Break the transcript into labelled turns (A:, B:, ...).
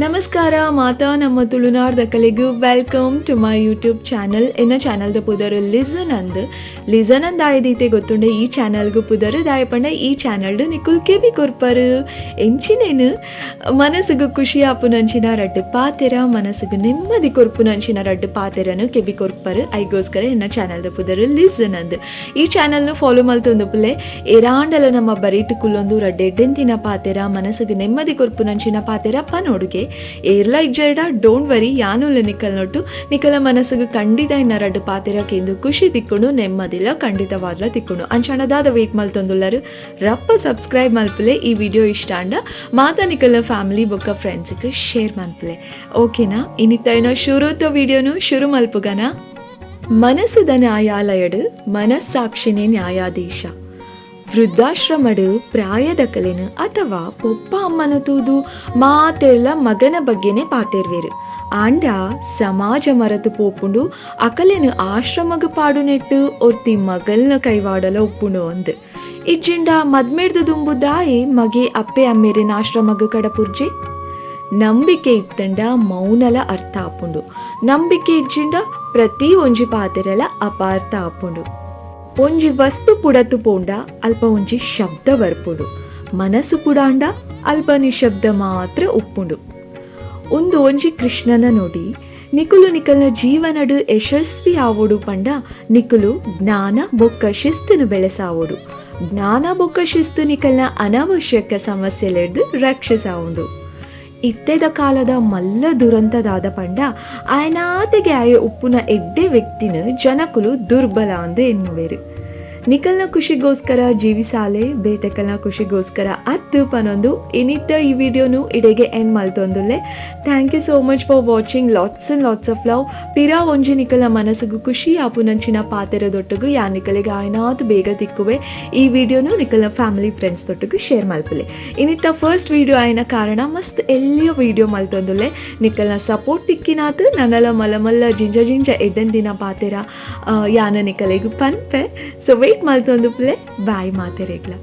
A: ನಮಸ್ಕಾರ ಮಾತಾ ನಮ್ಮ ತುಳುನಾಡ್ದ ಕಲೆಗೂ welcome to my YouTube channel ಎನ್ನ ಚಾನಲ್ದ ಪುದರು ಲಿಸನ್ ಅಂದ್ ಆಯ್ದೈತೆ ಗೊತ್ತುಂಡೆ ಈ ಚಾನಲ್ಗೂ ಪುದರು ದಾಯಪಂಡ ಈ ಚಾನಲ್ಡು ನಿಕುಲ್ ಕೆಬಿ ಕೊರ್ಪರು ಎಂಚಿನೇನು ಮನಸ್ಸಿಗೂ ಖುಷಿ ಆಪುನಂಚಿನ ರಡ್ಡು ಪಾತೆರ ಮನಸ್ಸಿಗೂ ನೆಮ್ಮದಿ ಕೊರ್ಪುನಂಚಿನ ರಡ್ಡು ಪಾತೆರನು ಕೆಬಿ ಕೊರ್ಪರು ಐಗೋಸ್ಕರ ಎನ್ನ ಚಾನಲ್ದ ಪುದರು ಲಿಸನ್ ಅಂದ್ ಈ ಚಾನಲ್ನು ಫಾಲೋ ಮಲ್ತೊಂದು ಪುಲೆ ಎರಾಂಡಲ ನಮ್ಮ ಬರೀಟು ಕುಲ್ಲೊಂದು ರಡ್ಡೆಡ್ಡೆಂತಿನ ಪಾತೆರ ಮನಸ್ಸಿಗೂ ನೆಮ್ಮದಿ ಕೊರ್ಪುನಂಚಿನ ಪಾತೆರ ಪನೋಡುಗೆ ಏರ್ಲ ಇಜ್ಜೆಡ ಡೋಂಟ್ ವರಿ ಯಾನುಲ್ಲ ನಿಕಲ್ ನೋಟು ನಿಕಲ ಮನಸ್ಸಿಗೆ ಖಂಡಿತ ಇನ್ನ ರಡ್ಡು ಪಾತೆರಕ್ಕೆಂದು ಖುಷಿ ತಿಕ್ಕೊಂಡು ನೆಮ್ಮದಿಲ್ಲ ಖಂಡಿತವಾದ್ಲ ತಿಕ್ಕೊಂಡು ಅಂಚಣದಾದ ವೇಟ್ ಮಲ್ತೊಂದುಲ್ಲರು ರಪ್ಪ ಸಬ್ಸ್ಕ್ರೈಬ್ ಮಲ್ಪಲೆ ಈ ವಿಡಿಯೋ ಇಷ್ಟ ಅಂಡ ಮಾತಾ ನಿಕಲ ಫ್ಯಾಮಿಲಿ ಬೊಕ್ಕ ಫ್ರೆಂಡ್ಸ್ಗೆ ಶೇರ್ ಮಲ್ಪಲೆ ಓಕೆನಾ ಇನ್ನಿತ್ತ ಶುರುತ ವಿಡಿಯೋನು ಶುರು ಮಲ್ಪುಗನ ಮನಸ್ಸುದ ನ್ಯಾಯಾಲಯಡು ಮನಸ್ಸಾಕ್ಷಿನೇ ನ್ಯಾಯಾಧೀಶ ವೃದ್ಧಾಶ್ರಮಡು ಪ್ರಾಯದ ಕಲೆನು ಅಥವಾ ಪೊಪ್ಪ ಅಮ್ಮನ ತೂದು ಮಾತೆಲ್ಲ ಮಗನ ಬಗ್ಗೆನೇ ಪಾತೆರ್ವೇರು ಆಂಡ ಸಮಾಜ ಮರತು ಪೋಪುಂಡು ಅಕಲೆನು ಆಶ್ರಮಗ ಪಾಡು ನೆಟ್ಟು ಒರ್ತಿ ಮಗಲ್ನ ಕೈವಾಡಲ ಒಪ್ಪುಂಡು ಅಂದು ಇಜ್ಜಿಂಡ ಮದ್ಮೇಡ್ದು ದುಂಬುದಾಯಿ ಮಗೆ ಅಪ್ಪೆ ಅಮ್ಮೇರಿನ ಆಶ್ರಮಗ ಕಡಪುರ್ಜೆ ನಂಬಿಕೆ ಇತ್ತಂಡ ಮೌನಲ ಅರ್ಥ ಆಪುಂಡು ನಂಬಿಕೆ ಇಜ್ಜಿಂಡ ಪ್ರತಿ ಒಂಜಿ ಪಾತೆರಲ ಅಪಾರ್ಥ ಆಪುಂಡು ಒಂಜಿ ವಸ್ತು ಪುಡತು ಪೋಂಡ ಅಲ್ಪ ಒಂಜಿ ಶಬ್ದ ಬರ್ಪುಂಡು ಮನಸ್ಸು ಪುಡಾಂಡ ಅಲ್ಪ ನಿಶಬ್ದ ಮಾತ್ರ ಉಪ್ಪುಂಡು ಒಂದು ಒಂಜಿ ಕೃಷ್ಣನ ನೋಡಿ ನಿಕುಲು ನಿಕಲ್ನ ಜೀವನಡು ಯಶಸ್ವಿ ಆವೋಡು ಪಂಡ ನಿಕುಲು ಜ್ಞಾನ ಬೊಕ್ಕ ಶಿಸ್ತುನು ಬೆಳೆಸಾವೋಡು ಜ್ಞಾನ ಬೊಕ್ಕ ಶಿಸ್ತು ನಿಕಲ್ನ ಅನಾವಶ್ಯಕ ಸಮಸ್ಯೆಲೆಡ್ದು ರಕ್ಷಿಸಾವುಂಡು ಇತ್ತೆದ ಕಾಲದ ಮಲ್ಲ ದುರಂತದಾದ ಪಂಡ ಆಯನಾತೆಗೆ ಆಯ ಉಪ್ಪುನ ಎಡ್ಡೆ ವ್ಯಕ್ತಿನ ಜನಕುಲು ದುರ್ಬಲ ಅಂದು ಎನ್ನುವೆರು ನಿಕಲ್ನ ಖುಷಿಗೋಸ್ಕರ ಜೀವಿಸಾಲೆ ಬೇತಕಲ್ನ ಖುಷಿಗೋಸ್ಕರ ಅತ್ತು ಪನೊಂದು ಇನ್ನಿತ್ತ ಈ ವಿಡಿಯೋನು ಇಡೆಗೆ ಎಂಡ್ ಮಲ್ತೊಂದುಲ್ಲೆ thank you so much for watching lots and lots of love ಪಿರಾ ಒಂಜಿ ನಿಕಲ್ನ ಮನಸ್ಸಿಗೂ ಖುಷಿ ಆಪುನಂಚಿನ ಪಾತೆರದೊಟ್ಟಿಗೂ ಯಾ ನಿಕಲಿಗೆ ಆಯ್ನಾತ್ ಬೇಗ ತಿಕ್ಕುವೆ ಈ ವಿಡಿಯೋನು ನಿಕಲ್ನ ಫ್ಯಾಮಿಲಿ ಫ್ರೆಂಡ್ಸ್ ತೊಟ್ಟಿಗೂ ಶೇರ್ ಮಲ್ಪಲೆ ಇನ್ನಿತ್ತ ಫಸ್ಟ್ ವಿಡಿಯೋ ಆಯ್ನ ಕಾರಣ ಮಸ್ತ್ ಎಲ್ಲಿಯೋ ವಿಡಿಯೋ ಮಲ್ತೊಂದುಲ್ಲೆ ನಿಕಲ್ನ ಸಪೋರ್ಟ್ ತಿಕ್ಕಿನಾತ್ ನನ್ನಲ ಮಲಮಲ್ಲ ಜಿಂಜ ಎಡ್ಡನ್ ದಿನ ಪಾತೆರ ಯಾನ ನಿಕಲಿಗೂ ಪನ್ಪೆ ಸೊ ವೇಟ್ ಮಲ್ತೊಂದು ಪ್ಲೇ ಬಾಯ್ ಮಾತೆರೆಗ್ಲ